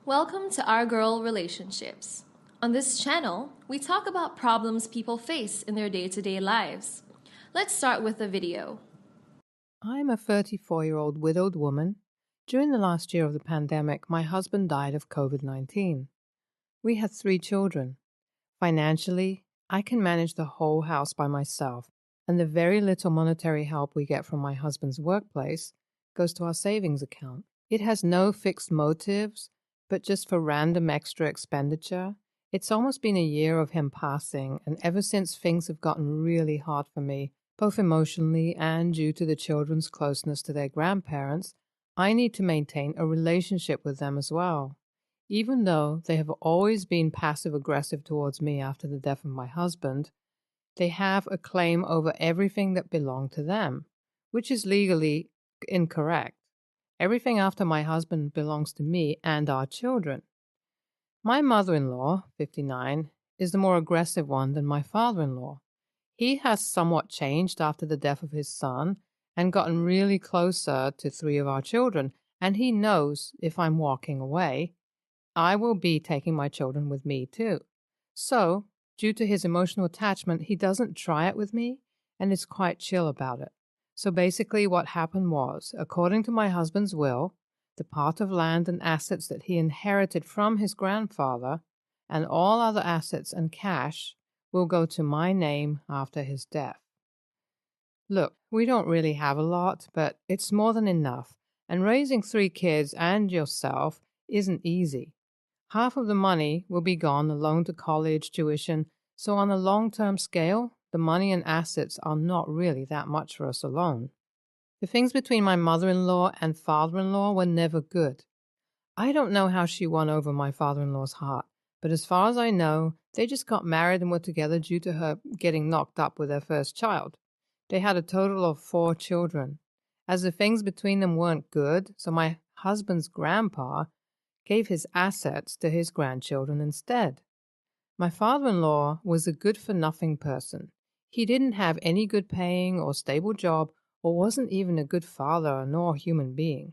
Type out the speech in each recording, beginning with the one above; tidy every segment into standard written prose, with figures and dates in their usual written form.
Welcome to Our Girl Relationships. On this channel, we talk about problems people face in their day-to-day lives. Let's start with a video. I'm a 34-year-old widowed woman. During the last year of the pandemic, my husband died of COVID-19. We had 3 children. Financially, I can manage the whole house by myself, and the very little monetary help we get from my husband's workplace goes to our savings account. It has no fixed motives, but just for random extra expenditure. It's almost been a year of him passing, and ever since things have gotten really hard for me, both emotionally and due to the children's closeness to their grandparents, I need to maintain a relationship with them as well. Even though they have always been passive-aggressive towards me after the death of my husband, they have a claim over everything that belonged to them, which is legally incorrect. Everything after my husband belongs to me and our children. My mother-in-law, 59, is the more aggressive one than my father-in-law. He has somewhat changed after the death of his son and gotten really closer to 3 of our children, and he knows if I'm walking away, I will be taking my children with me too. So, due to his emotional attachment, he doesn't try it with me and is quite chill about it. So basically what happened was, according to my husband's will, the part of land and assets that he inherited from his grandfather and all other assets and cash will go to my name after his death. Look, we don't really have a lot, but it's more than enough, and raising 3 kids and yourself isn't easy. Half of the money will be gone alone to college, tuition, so on a long-term scale, the money and assets are not really that much for us alone. The things between my mother-in-law and father-in-law were never good. I don't know how she won over my father-in-law's heart, but as far as I know, they just got married and were together due to her getting knocked up with their first child. They had a total of 4 children. As the things between them weren't good, so my husband's grandpa gave his assets to his grandchildren instead. My father-in-law was a good-for-nothing person. He didn't have any good paying or stable job or wasn't even a good father nor human being.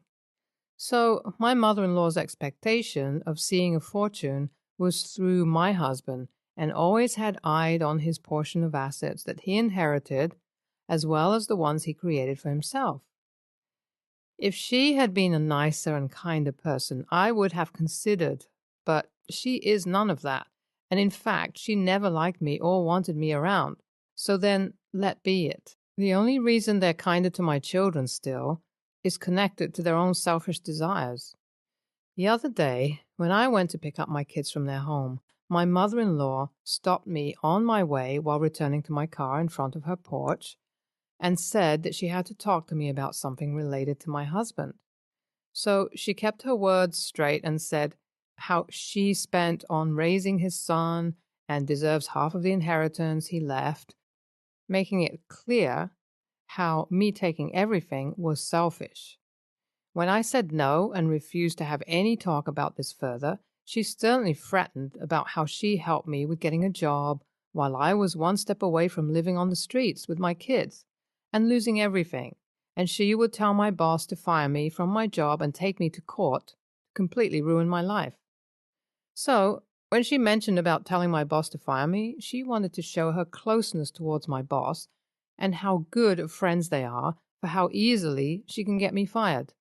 So my mother-in-law's expectation of seeing a fortune was through my husband and always had eyed on his portion of assets that he inherited as well as the ones he created for himself. If she had been a nicer and kinder person, I would have considered, but she is none of that, and in fact, she never liked me or wanted me around, so then let be it. The only reason they're kinder to my children still is connected to their own selfish desires. The other day, when I went to pick up my kids from their home, my mother-in-law stopped me on my way while returning to my car in front of her porch and said that she had to talk to me about something related to my husband. So she kept her words straight and said how she spent on raising his son and deserves half of the inheritance he left, making it clear how me taking everything was selfish. When I said no and refused to have any talk about this further, she sternly threatened about how she helped me with getting a job while I was one step away from living on the streets with my kids and losing everything, and she would tell my boss to fire me from my job and take me to court to completely ruin my life. So, when she mentioned about telling my boss to fire me, she wanted to show her closeness towards my boss and how good of friends they are for how easily she can get me fired.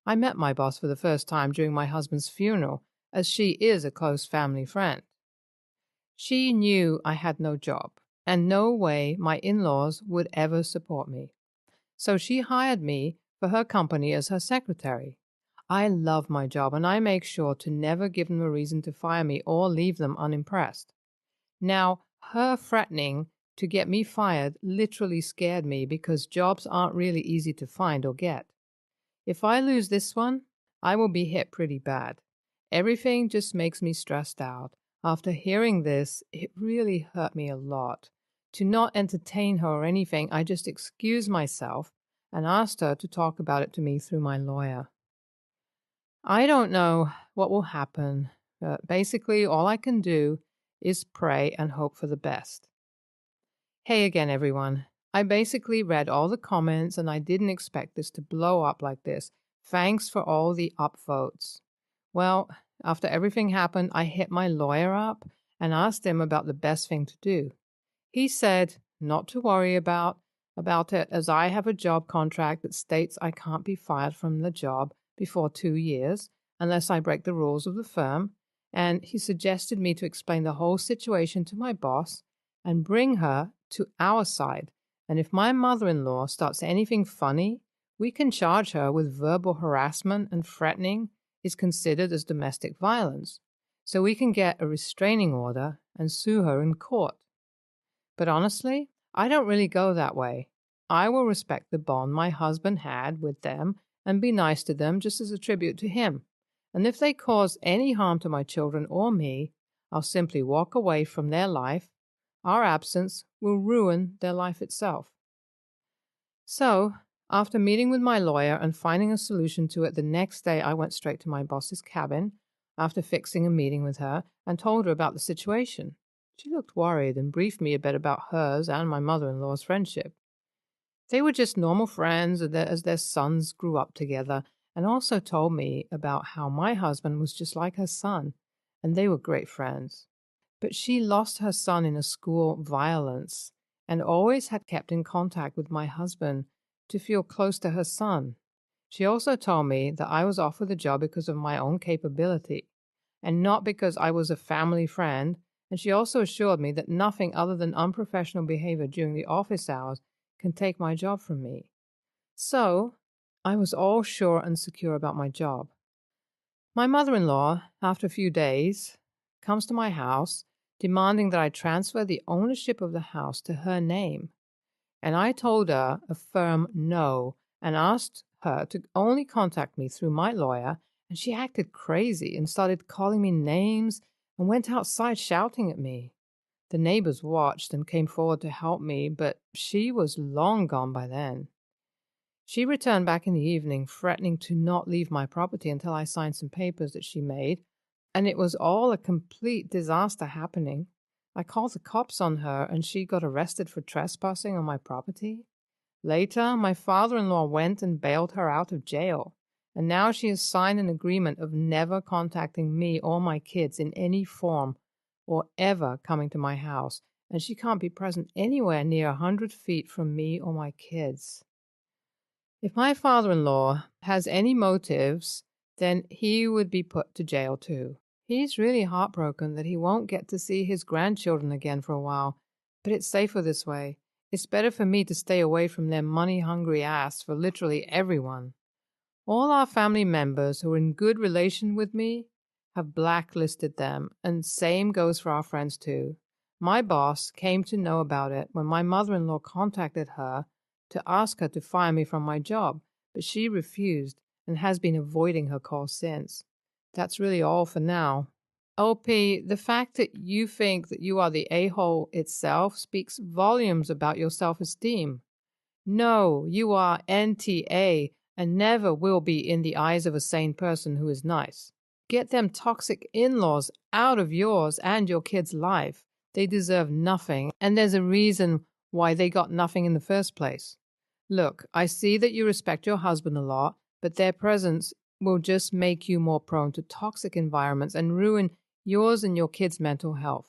I met my boss for the first time during my husband's funeral, as she is a close family friend. She knew I had no job, and no way my in-laws would ever support me. So she hired me for her company as her secretary. I love my job, and I make sure to never give them a reason to fire me or leave them unimpressed. Now, her threatening to get me fired literally scared me because jobs aren't really easy to find or get. If I lose this one, I will be hit pretty bad. Everything just makes me stressed out. After hearing this, it really hurt me a lot. To not entertain her or anything, I just excused myself and asked her to talk about it to me through my lawyer. I don't know what will happen, but basically all I can do is pray and hope for the best. Hey again, everyone. I basically read all the comments and I didn't expect this to blow up like this. Thanks for all the upvotes. Well, after everything happened, I hit my lawyer up and asked him about the best thing to do. He said not to worry about it as I have a job contract that states I can't be fired from the job before 2 years unless I break the rules of the firm, and he suggested me to explain the whole situation to my boss and bring her to our side. And if my mother-in-law starts anything funny, we can charge her with verbal harassment, and threatening is considered as domestic violence. So we can get a restraining order and sue her in court. But honestly, I don't really go that way. I will respect the bond my husband had with them and be nice to them just as a tribute to him. And if they cause any harm to my children or me, I'll simply walk away from their life. Our absence will ruin their life itself. So, after meeting with my lawyer and finding a solution to it, the next day I went straight to my boss's cabin after fixing a meeting with her and told her about the situation. She looked worried and briefed me a bit about hers and my mother-in-law's friendship. They were just normal friends as their sons grew up together, and also told me about how my husband was just like her son, and they were great friends. But she lost her son in a school violence and always had kept in contact with my husband to feel close to her son. She also told me that I was offered the job because of my own capability and not because I was a family friend, and she also assured me that nothing other than unprofessional behavior during the office hours can take my job from me. So, I was all sure and secure about my job. My mother-in-law, after a few days, comes to my house demanding that I transfer the ownership of the house to her name. And I told her a firm no and asked her to only contact me through my lawyer, and she acted crazy and started calling me names and went outside shouting at me. The neighbors watched and came forward to help me, but she was long gone by then. She returned back in the evening, threatening to not leave my property until I signed some papers that she made, and it was all a complete disaster happening. I called the cops on her, and she got arrested for trespassing on my property. Later, my father-in-law went and bailed her out of jail, and now she has signed an agreement of never contacting me or my kids in any form or ever coming to my house, and she can't be present anywhere near 100 feet from me or my kids. If my father-in-law has any motives, then he would be put to jail too. He's really heartbroken that he won't get to see his grandchildren again for a while, but it's safer this way. It's better for me to stay away from their money-hungry ass for literally everyone. All our family members who are in good relation with me have blacklisted them, and same goes for our friends too. My boss came to know about it when my mother-in-law contacted her to ask her to fire me from my job, but she refused and has been avoiding her call since. That's really all for now. OP, the fact that you think that you are the a-hole itself speaks volumes about your self-esteem. No, you are NTA and never will be in the eyes of a sane person who is nice. Get them toxic in-laws out of yours and your kid's life. They deserve nothing, and there's a reason why they got nothing in the first place. Look, I see that you respect your husband a lot, but their presence will just make you more prone to toxic environments and ruin yours and your kids' mental health.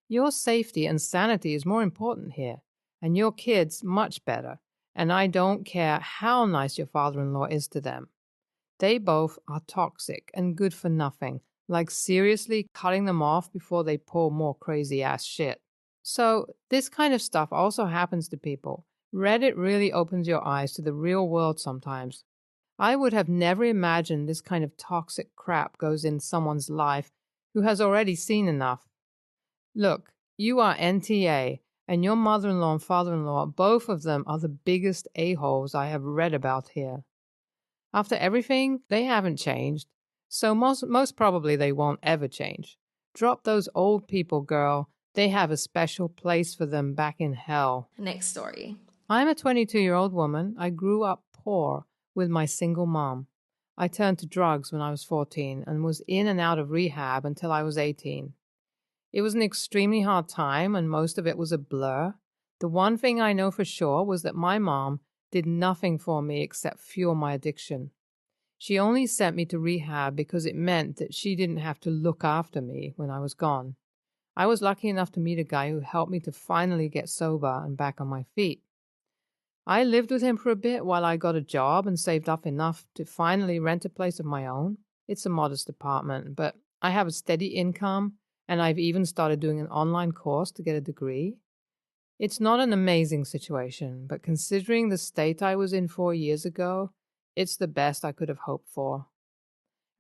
Your safety and sanity is more important here, and your kids much better, and I don't care how nice your father-in-law is to them. They both are toxic and good for nothing, like seriously cutting them off before they pull more crazy-ass shit. So this kind of stuff also happens to people. Reddit really opens your eyes to the real world sometimes. I would have never imagined this kind of toxic crap goes in someone's life who has already seen enough. Look, you are NTA, and your mother-in-law and father-in-law, both of them are the biggest a-holes I have read about here. After everything, they haven't changed, so most probably they won't ever change. Drop those old people, girl. They have a special place for them back in hell. Next story. I'm a 22-year-old woman. I grew up poor with my single mom. I turned to drugs when I was 14 and was in and out of rehab until I was 18. It was an extremely hard time, and most of it was a blur. The one thing I know for sure was that my mom did nothing for me except fuel my addiction. She only sent me to rehab because it meant that she didn't have to look after me when I was gone. I was lucky enough to meet a guy who helped me to finally get sober and back on my feet. I lived with him for a bit while I got a job and saved up enough to finally rent a place of my own. It's a modest apartment, but I have a steady income, and I've even started doing an online course to get a degree. It's not an amazing situation, but considering the state I was in 4 years ago, it's the best I could have hoped for.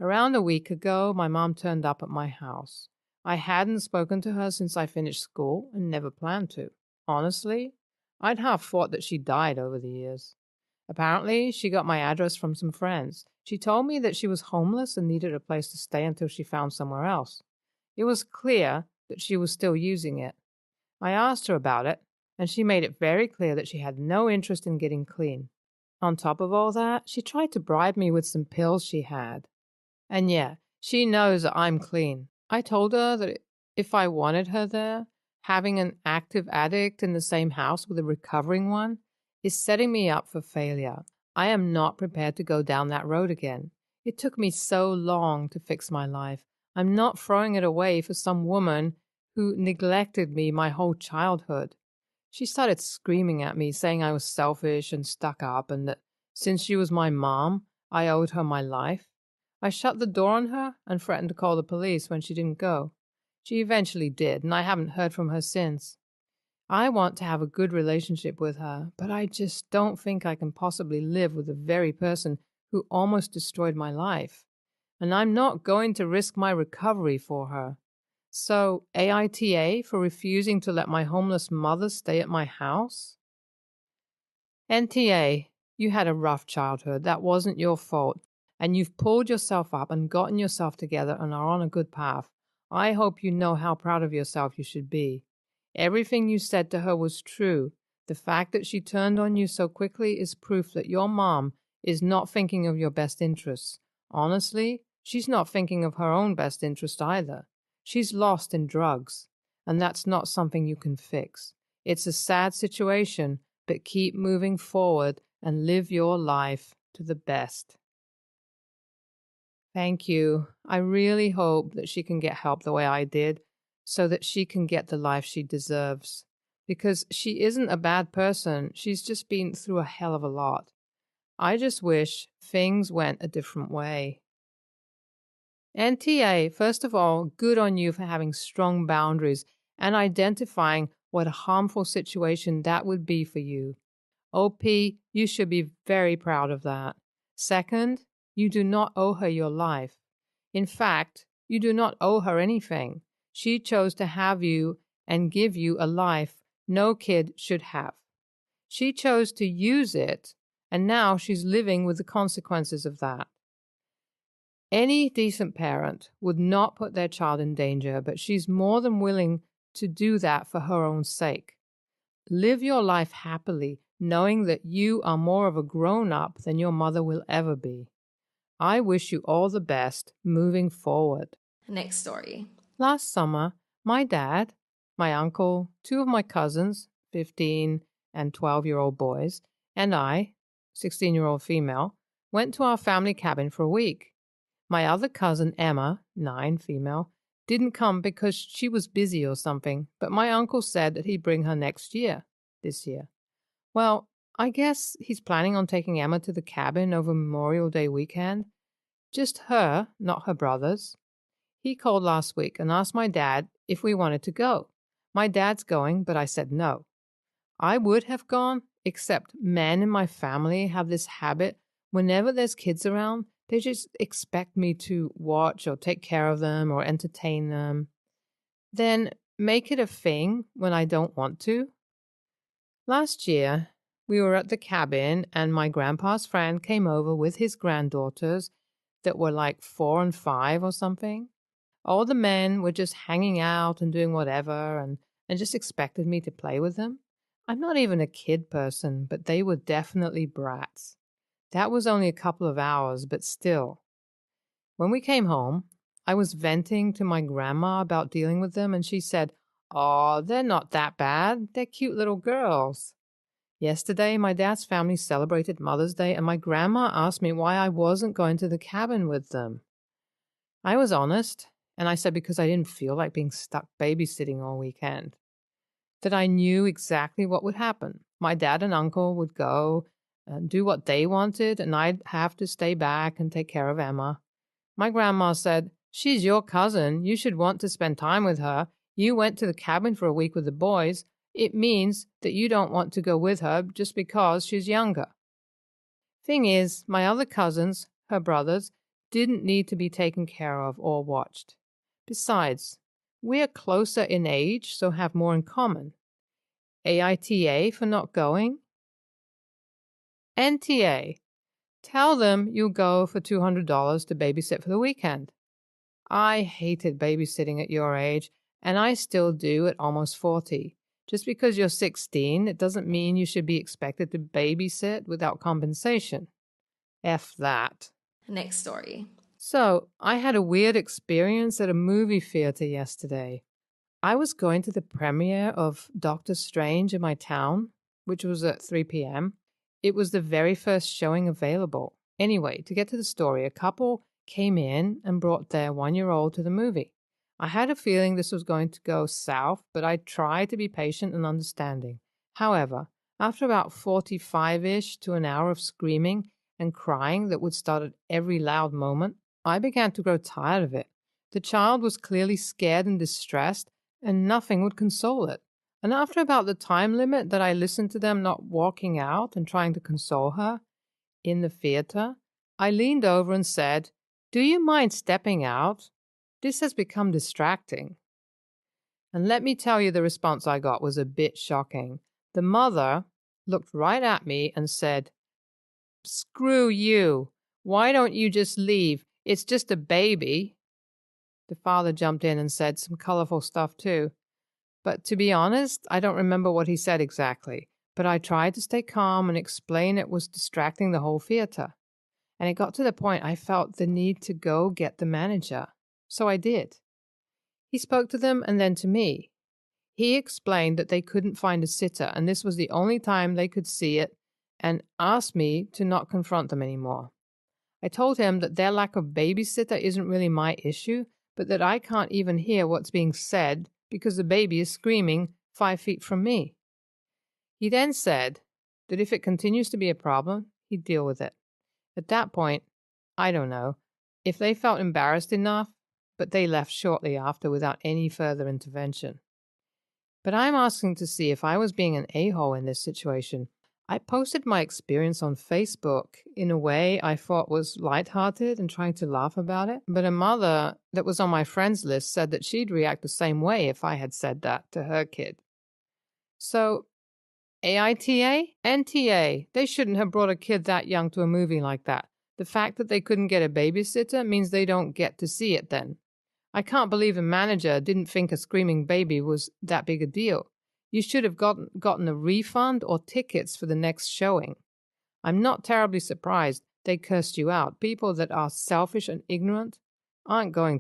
Around a week ago, my mom turned up at my house. I hadn't spoken to her since I finished school and never planned to. Honestly, I'd half thought that she died over the years. Apparently, she got my address from some friends. She told me that she was homeless and needed a place to stay until she found somewhere else. It was clear that she was still using it. I asked her about it, and she made it very clear that she had no interest in getting clean. On top of all that, she tried to bribe me with some pills she had. And yeah, she knows that I'm clean. I told her that if I wanted her there, having an active addict in the same house with a recovering one is setting me up for failure. I am not prepared to go down that road again. It took me so long to fix my life. I'm not throwing it away for some woman who neglected me my whole childhood. She started screaming at me, saying I was selfish and stuck up, and that since she was my mom, I owed her my life. I shut the door on her and threatened to call the police when she didn't go. She eventually did, and I haven't heard from her since. I want to have a good relationship with her, but I just don't think I can possibly live with the very person who almost destroyed my life. And I'm not going to risk my recovery for her. So, AITA for refusing to let my homeless mother stay at my house? NTA, you had a rough childhood. That wasn't your fault. And you've pulled yourself up and gotten yourself together and are on a good path. I hope you know how proud of yourself you should be. Everything you said to her was true. The fact that she turned on you so quickly is proof that your mom is not thinking of your best interests. Honestly, she's not thinking of her own best interest either. She's lost in drugs, and that's not something you can fix. It's a sad situation, but keep moving forward and live your life to the best. Thank you. I really hope that she can get help the way I did so that she can get the life she deserves. Because she isn't a bad person. She's just been through a hell of a lot. I just wish things went a different way. NTA, first of all, good on you for having strong boundaries and identifying what a harmful situation that would be for you. OP, you should be very proud of that. Second, you do not owe her your life. In fact, you do not owe her anything. She chose to have you and give you a life no kid should have. She chose to use it, and now she's living with the consequences of that. Any decent parent would not put their child in danger, but she's more than willing to do that for her own sake. Live your life happily, knowing that you are more of a grown-up than your mother will ever be. I wish you all the best moving forward. Next story. Last summer, my dad, my uncle, two of my cousins, 15 and 12-year-old boys, and I, 16-year-old female, went to our family cabin for a week. My other cousin, Emma, 9, female, didn't come because she was busy or something, but my uncle said that he'd bring her this year. Well, I guess he's planning on taking Emma to the cabin over Memorial Day weekend. Just her, not her brothers. He called last week and asked my dad if we wanted to go. My dad's going, but I said no. I would have gone, except men in my family have this habit. Whenever there's kids around, they just expect me to watch or take care of them or entertain them. Then make it a thing when I don't want to. Last year, we were at the cabin and my grandpa's friend came over with his granddaughters that were like 4 and 5 or something. All the men were just hanging out and doing whatever and just expected me to play with them. I'm not even a kid person, but they were definitely brats. That was only a couple of hours, but still. When we came home, I was venting to my grandma about dealing with them, and she said, Oh, they're not that bad. They're cute little girls. Yesterday, my dad's family celebrated Mother's Day, and my grandma asked me why I wasn't going to the cabin with them. I was honest, and I said because I didn't feel like being stuck babysitting all weekend. That I knew exactly what would happen. My dad and uncle would go and do what they wanted, and I'd have to stay back and take care of Emma. My grandma said, "She's your cousin. You should want to spend time with her. You went to the cabin for a week with the boys. It means that you don't want to go with her just because she's younger." Thing is, my other cousins, her brothers, didn't need to be taken care of or watched. Besides, we're closer in age, so have more in common. AITA for not going? NTA. Tell them you'll go for $200 to babysit for the weekend. I hated babysitting at your age, and I still do at almost 40. Just because you're 16, it doesn't mean you should be expected to babysit without compensation. F that. Next story. So, I had a weird experience at a movie theater yesterday. I was going to the premiere of Doctor Strange in my town, which was at 3 p.m. It was the very first showing available. Anyway, to get to the story, a couple came in and brought their 1-year-old to the movie. I had a feeling this was going to go south, but I tried to be patient and understanding. However, after about 45-ish to an hour of screaming and crying that would start at every loud moment, I began to grow tired of it. The child was clearly scared and distressed, and nothing would console it. And after about the time limit that I listened to them not walking out and trying to console her in the theater, I leaned over and said, "Do you mind stepping out? This has become distracting." And let me tell you, the response I got was a bit shocking. The mother looked right at me and said, "Screw you. Why don't you just leave? It's just a baby." The father jumped in and said some colorful stuff too. But to be honest, I don't remember what he said exactly. But I tried to stay calm and explain it was distracting the whole theater. And it got to the point I felt the need to go get the manager. So I did. He spoke to them and then to me. He explained that they couldn't find a sitter, and this was the only time they could see it, and asked me to not confront them anymore. I told him that their lack of babysitter isn't really my issue, but that I can't even hear what's being said because the baby is screaming 5 feet from me. He then said that if it continues to be a problem, he'd deal with it. At that point, I don't know, if they felt embarrassed enough, but they left shortly after without any further intervention. But I'm asking to see if I was being an a-hole in this situation. I posted my experience on Facebook in a way I thought was lighthearted and trying to laugh about it. But a mother that was on my friends list said that she'd react the same way if I had said that to her kid. So, AITA? NTA. They shouldn't have brought a kid that young to a movie like that. The fact that they couldn't get a babysitter means they don't get to see it then. I can't believe a manager didn't think a screaming baby was that big a deal. You should have gotten a refund or tickets for the next showing. I'm not terribly surprised they cursed you out. People that are selfish and ignorant aren't going